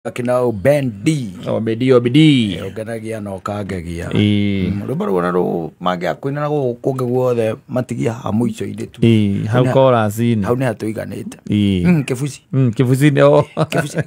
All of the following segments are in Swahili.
Akina Ben D. Obedi. Oganagia no kagagia. Rubaro ro magia kwina go kugegwo matigia hamuico inde tu. Hau kora sin. Hau ne atuiganite. Kefusi. Kefusi no. Kefusi.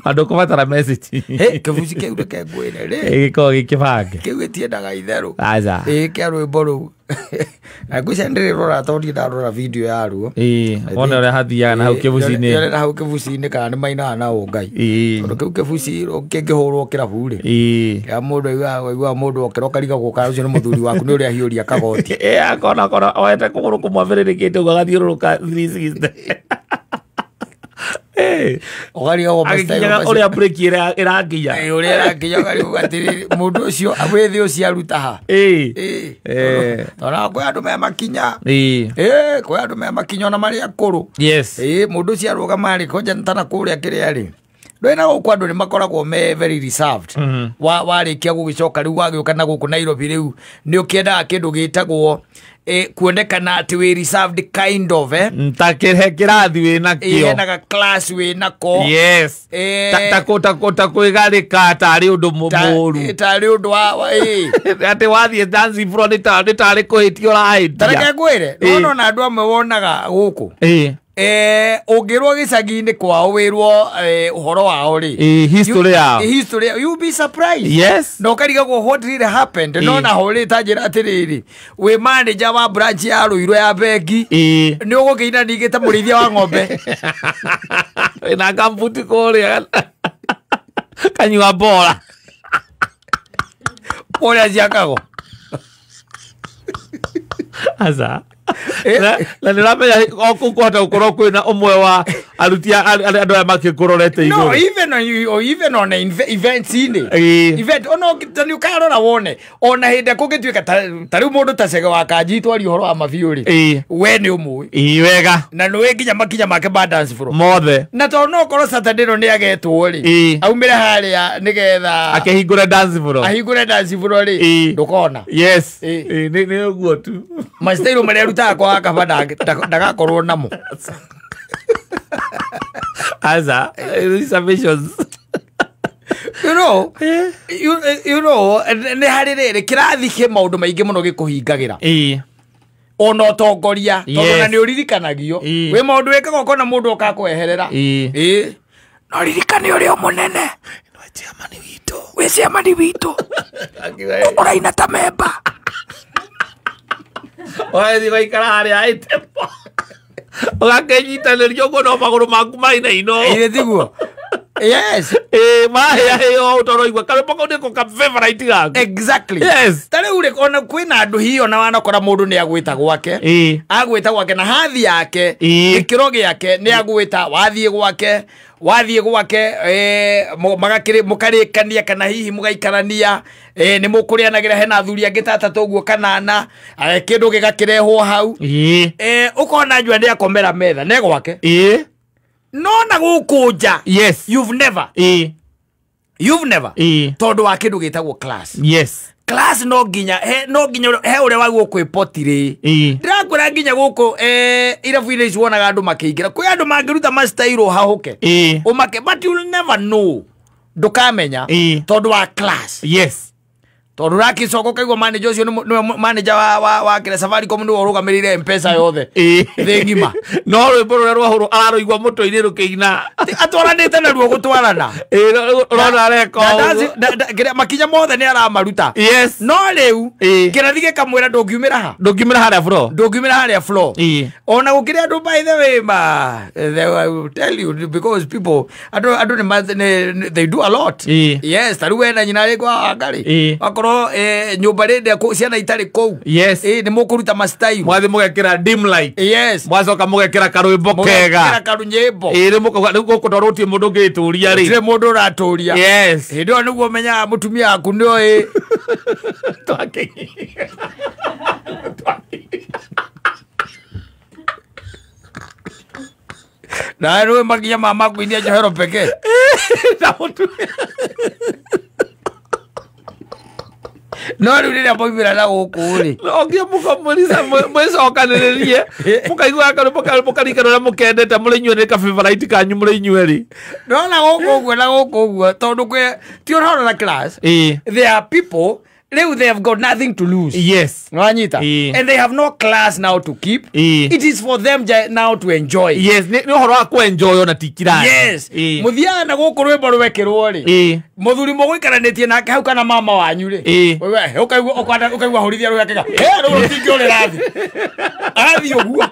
Ando ko matara message. Kefusi ke ureke gwene re. Ko gikibage. Ke wetie daga itheru. Aza. Ke rwimbo Agusha ndire rora todi da rora video ya ruo. Ona re hathia na hau kefusi ne. Yore hau kefusi ne kana maina na ungai. Ndo kefusi kengehorwo kirabu ri. Ya mundu igwa mundu okeroka riga guka ucio ni muthuri waku ni uria hiuria kagoti. Akona oete kuguru kumwambiririkiite ugathiururuka 360. Ogari go mustaya uri break iragiya uri iragiya ogari ugatiri mundu ucio abwethi ucio aruta ha ona kwa andu me makinya kwa andu me makinya na mari akuru mundu ucio aruga mari koja ntana kuria kiria ri ndwena go andu ni makoragwo me very reserved warikia gugicoka riu wagioka na guku Nairobi riu ni ukienda kindu gitagwo kuonekana ati we reserved kind of ntakirehe kirathi wina kio naga class wina ko takota kwigarika tari undu mumuru tari undu wa ati wathie dancing floor ni tari kuhitio rahitia tareke gwire no na andu amwe wonaga guku ungirwo gicagi-ini kwao wirwo uhoro wao ri history yao you be surprised no karigagwo what really happened no na hori tajira atiriri we manager wa branch ya Ruiru ya bengi ni ugukiina nigite murithia wa ng'ombe na kambuti kuria kanyua bora oria ciakago aza na niramenya okukuhota gukorwo kwina umwe wa arutia andu aya makikurorete iguru no even on events event ono tani ukarora wone ona hinde kugituika tari mundu ta Chege wa Kanjitu ari horo wa mabiuri we ni umwe wega na no nginya makinya make ba dance floor mothe na to no korwo Saturday no ni agetwo ri aumire haria nigetha akehingura dance floor ahingure dance floor ri ndukona ni uguo tu mastairo maria ruta kwa kabada ndagakorwo namo aza reservations you know ne harire kirathi ke maundu maingi muno gikuhingagira ona utongoria tondu na ni uririkanagio we maundu wekaga ukona mundu ukakweherera no ririkane uri munene no chairman witu we chairman witu uraina ta memba oe waikara haria aitepo ugakenyitanĩrio mũno magũrũ maku maina ino tiguo mahĩa hĩo ũtoroigua karĩmbo kau nĩko ka favorite gaku exactly tarĩu rĩ ona kwĩna andũ hiyo na wanakora mũndũ nĩ agwĩta gwake agwĩta gwake na hathi yake gĩkĩro gĩake nĩ agwĩta wathiĩ gwake mũkarĩkania kana hihi mũgaikarania nĩ mũkũrĩanagĩra hena athuri angĩ ta atatũ ũguo kanana kĩndũ gĩgakĩrehwo hau ũkona njua nĩ akomera metha nĩ gwake no na gũkũ nja you've never tondũ wa kĩndũ gĩtagwo class no nginya he uria wagwo kwipotire ndirakwira nginya guku irabu-ini ici wonaga andu makiingira kwi andu mangiruta mastairo hahuke umake but you'll never know ndukamenya tondu wa class tondu rakicoko kaigwo manager ucio ni manager wa kire Safaricom ni urugamirire M-Pesa yothe thi ngima no rwimbo ruria rwahurwo araroigwa muto-ini rukiina atwaranite na ruo gutwarana rona reko makinya mothe ni aramaruta no riu kirathi gikamwira ndungiumira haria floor ona gukiri andu by the way they will tell you because people andu they do a lot tari wena nyina ri kwa ngari akoro nyumba rende ciana itari kou ni mukuruta mastail mwathi mugekira dim light mwacoka mugekira karwimbo kega karunyimbo ni mugukutwarutie mundu ngituria ri mundu uraturia ndio niguo menya mutumia aku ni oi na rwe makinya mama kuinia johero peke no riu riria moimira na guku ri no ngia mukomulisa mwecokaniririe mukaigua kandu mukarikana uria mukendete muri inyuĩ ka favorite kanyu muri inyuĩ ri no na guku uguo tondu kwe ti ona na class there are people they have got nothing to lose. Yes. And they have no class now to keep. It is for them now to enjoy. Yes. No horo ku enjoy ona tikira. Yes. Muthia na guku rwimbo rwekirwo ri. Muthuri mugwikaranetie nake hau kana mama wanyu ri. Wewe ukaigua horithia rwekega. Ro tingore rathi. Arathi uguo.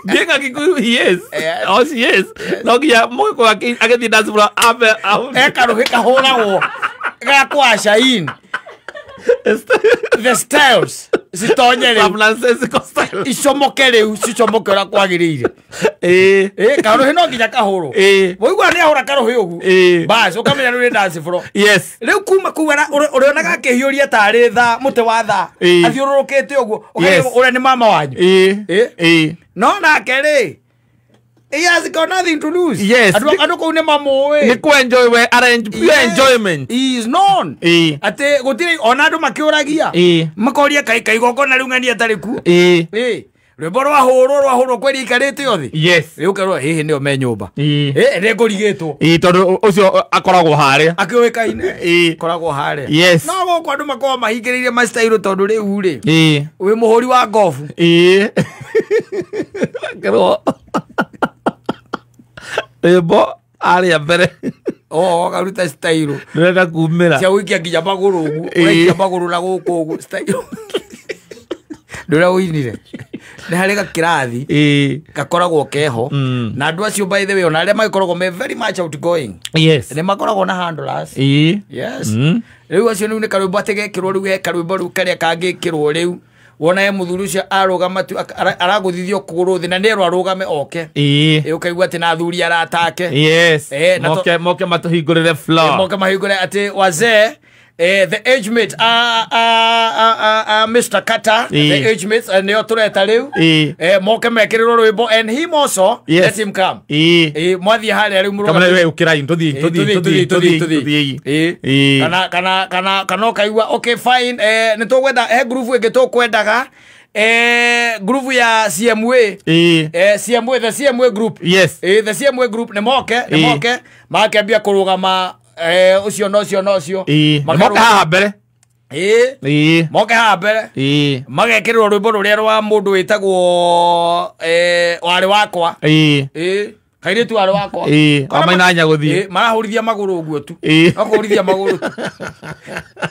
Bienga Kikuyu, yes. Oh, yes. No kia mweko agethi dance bro abe. Karuhe kahora wo. Gakwasha in the styles sitonyere nonsensical style icomokere ucicomoke ora kwagirire karuhe no nginya kahoro woigua ni ahora karuhe ugu bas ukamenya ni dance bro yes riu kuma kuwera urionaga kihiuria tari tha muti wa tha athiururukite ugu uria ni mama wanyu no nake ri he has got nothing to lose. Yes. Adu ko ne mamo we. Ni ku enjoy we arrange pure enjoyment. He is known. Ate gutiri ona andu makiuragia. Makoria kai goko na rungani atari ku. Rwimbo rwahurwo kweri ikarite yothi. Yes. Riu kerwo hihi ni ome nyumba. Regorigitwo. Tondu ucio akoragwo haria. Akiwekaine. Koragwo haria. Yes. No goko andu makoma mahingiririe mastairo tondu riu ri. We muhuri wa gofu. Kerwo Ebo aria mbere karuta style ndenda kumira cia wikia nginya maguru ugu wikia maguru na guku ugu style ndura uinire ni hari gakirathi gakoragwo keho na andu acio by the way ona aria makoragwo me very much outgoing yes ni makoragwo na handlers yes riu acio ni karwimbo ategekirwo riu karwimbo riu karia kangikirwo riu wona muthuru ucio arugama tu araguthithio kuguru thi na nero arugame oke ukaigua ati na athuri aratake yes moke matuhingurire floor moke mahingure ati wazee the age mate Mr. Kata the age mates and neo tureta riu moke mekirirwo rwimbo and him also let him come mwathie haria riu muruga kama wewe ukirai tuthi kana kaigua okay fine nitugwenda groove ingi tukwendaga groove ya CMA CMA the CMA group yes the CMA group ni moke makambia kurugama ucio no moke haha mbere moke haha mbere magekirwo rwimbo ruria rwa mundu witagwo wari wakwa kairitu wari wakwa amaina nyaguthi marahurithia maguru uguo tu akurithia maguru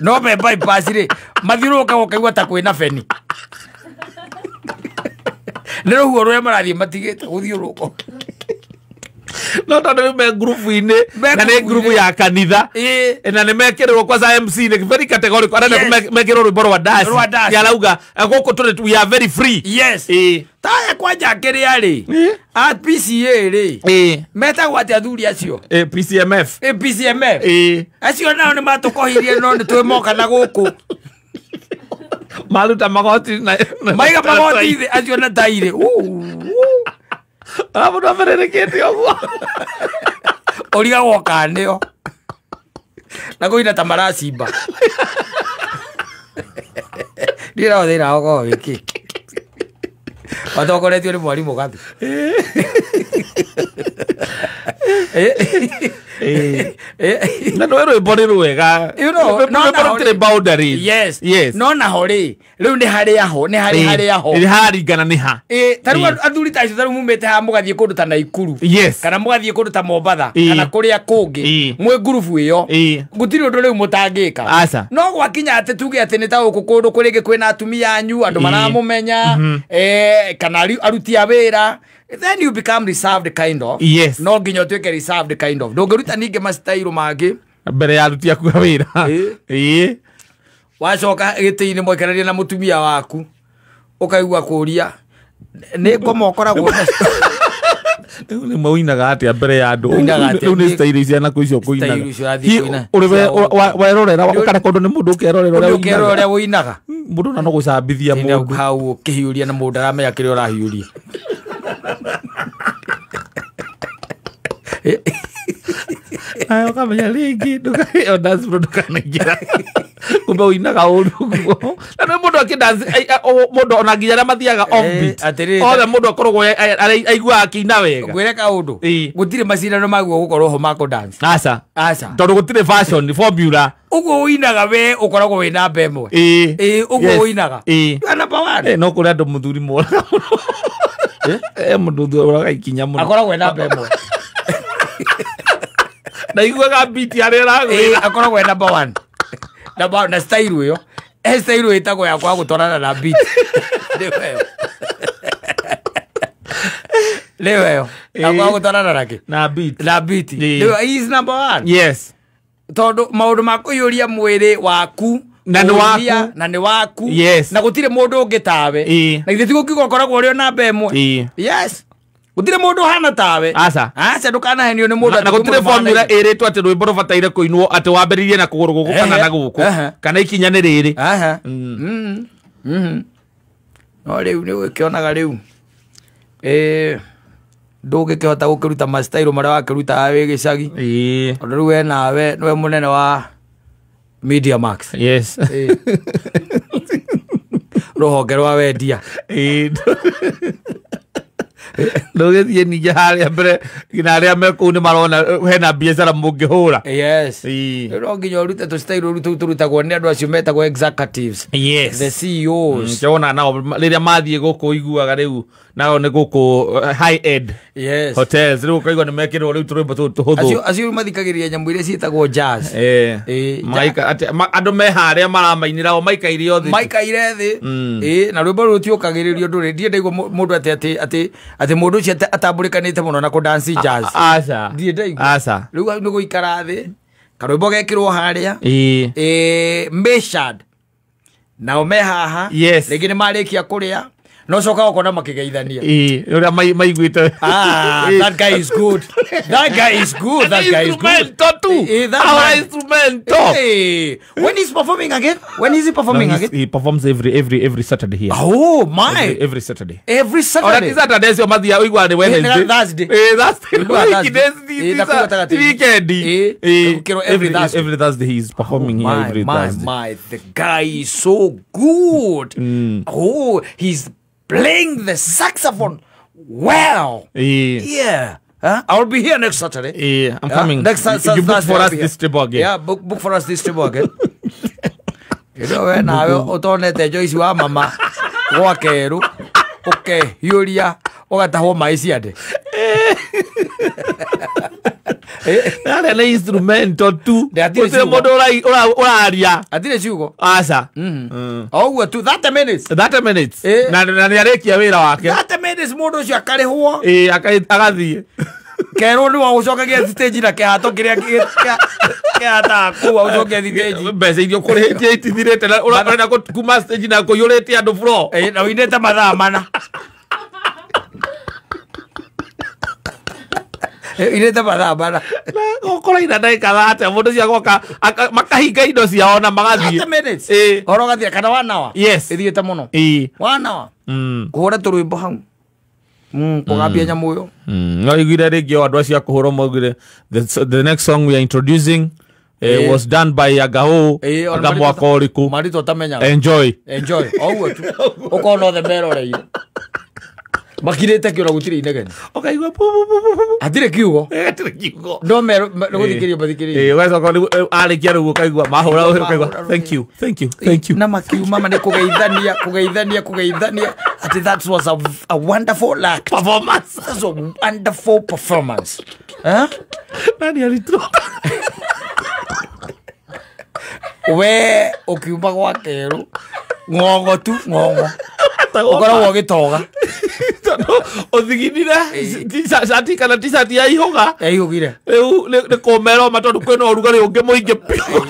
no be bypass ri mathiuruka ukaigua ta kwina feni nero huo ruria marathie matigite guthiuruka no tondu me group ine na ne group ya kanitha na ne mekirwo kwa MC ne very categorical arenda mekirwo rwimbo rwa dance ya lauga goko tuli we are very free yes taya kwa jakiri ari at PCA ri meta gwati athuri acio PCMF acio nao ni matukohirie no ni twimoka na guku maruta magoti na maiga magoti acio na taire mundu abererekete uguo origa woka nio na kuina ta maracimba ndira othira ogo wiki watokoretio ni mwarimu gathu na no rwimbo ri rwega no boundary yes no na hori riu ni hari aho ni haringana ni ha taru athuri ta icio taru mumete ha mugathie kundu ta Naikuru kana mugathie kundu ta Mombatha kana kuria kungi mwe group iyo gutiri undu riu mutangika no gwakinya ati tuge ati ni ta guku kundu kuringi kwina atumia anyu andu maramumenya kana aruti a wira then you become reserved kind of no nginya tuike reserved kind of ndungiruta ninge mastairo mangi mbere ya aruti aku a wira wacoka gitini mwikararia na mutumia waku ukaigua kuria ni ngoma ukoragwo ni mawinaga ati mbere ya andu riu ni stairi ciana ku icio kuinaga uri werorera wakana kondu ni mundu ukerorera uria winaga mundu na no gucambithia mundu hau kihiuria na mundu aramenya kiri urahiuria Ayo kamenya lingi ndukayo dance bro ndukanagira kumbe uinaga urugo na mundu akidance mundu ona nginya mathiaga offbeat othe mundu akoragwo aigua akina wega gwire kaundu gutire macindano maguo gukorwo ho mako dance aca tondu gutire fashion formula uguo uinaga we ukoragwo we namba imwe uguo uinaga number 1 no kuri andu muthuri mora mundu uraga ikinya muno akoragwo we namba imwe na iguaga beat arera akoragwo we number 1 na style yo style itagwo ya kwa gutwarana na beat leo kwa gutwarana nake na beat leo he is number 1 yes tondu maundu makuyuria mwiri waku na ni waku yes na gutire mundu ungi tawe na ithe tigukigo koragwo uri namba imwe yes gutire mundu hana tawe aca ndukanahenio ni mundu na gutire formula iritwo ati rwimbo rubataire kuinwo ati wambiririe na kuguru guku kana na guku kana ikinya ni riri no riu ni wikionaga riu ndungikihota gukiruta mastailo maria wakiruta wi gicagi ondu riu we nawe niwe munene wa Media Max yes ruhonge rwa wendia ndugithie ninja haria mbere ngina aria me kuu ni marona hena biacara mungihura yes ro nginya urute tu style rutu turutagwo ni andu acio metagwo executives yes the CEOs jona nao riria mathie guku iguaga riu nao ni guku high end hotels riu kaigwa ni mekirwo riu turumba tuhuthu acio mathikagiria nyamu iria cietagwo jazz maika ati andu me haria maramainira o maikaire thi na rwimbo rutiukagiririo nduri ndie ndaigwa mundu ati mundu ucio atamburikanite muno na ku dance jazz aca ndie ndaigwa riu ni guikara thi karwimbo gekirwo haria Meshad nao me haha ringi ni marikia kuria no coka ukona makigeithania uria maiguite that guy is good that guy is good when he's performing again he performs every Saturday here oh my every Saturday Saturday sio mathia uigwa ni Wednesday that's the weekend every Thursday he is performing here every Thursday the guy is so good he's playing the saxophone well. I'll be here next Saturday. I'm coming. Next you book for us this trip again. Yeah, book for us this trip again. You know, when I utonete Joyce wa mama wakeru. Okay, Yulia, ogataho maisiade. Nale na instrumento tu. Ose modo oraria. Atire ciugo. Aca. Oh, tu 30 minutes. 30 minutes. Na ni arekia wira wake. 30 minutes modo cio akarihwo. Agathie. Kero ni wa ucokagia stage na kihato kiria kiata kuwa ucokia stage. Bese idio kurehetie itithirete na urana kuma stage na kuyurete andu floor. Na winete mathaa mana. Irete mathaa gukora ina ndaika thate mundu cia goka makahinga indo ciao na magathie 30 minutes horo gathie kana wanawa ithiete muno wanawa kuhura turwimbo hau kugambia nyamu yo no igire ringi andu acia kuhura mogire the next song we are introducing was done by Agao agamwaka uriku marito tamenya enjoy oguo tu ukona the melody makirete kiura gutire inegeni okaigwa atire kiugo no mero guthikiria bathikiria weso ko arikia rugo kaigwa mahura ukaigwa thank you na makiu mama ne kugeithania ati that was a wonderful performance. That's a wonderful performance nani alitro we ukiumba gwa keru ngongo ukora gitoga othiginire t-shirt kana t-shirt ya ihoga ihugire riu ni komero matondu kwina urugari ungi muingi pio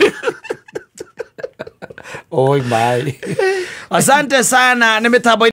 oi my asante sana ni mitambo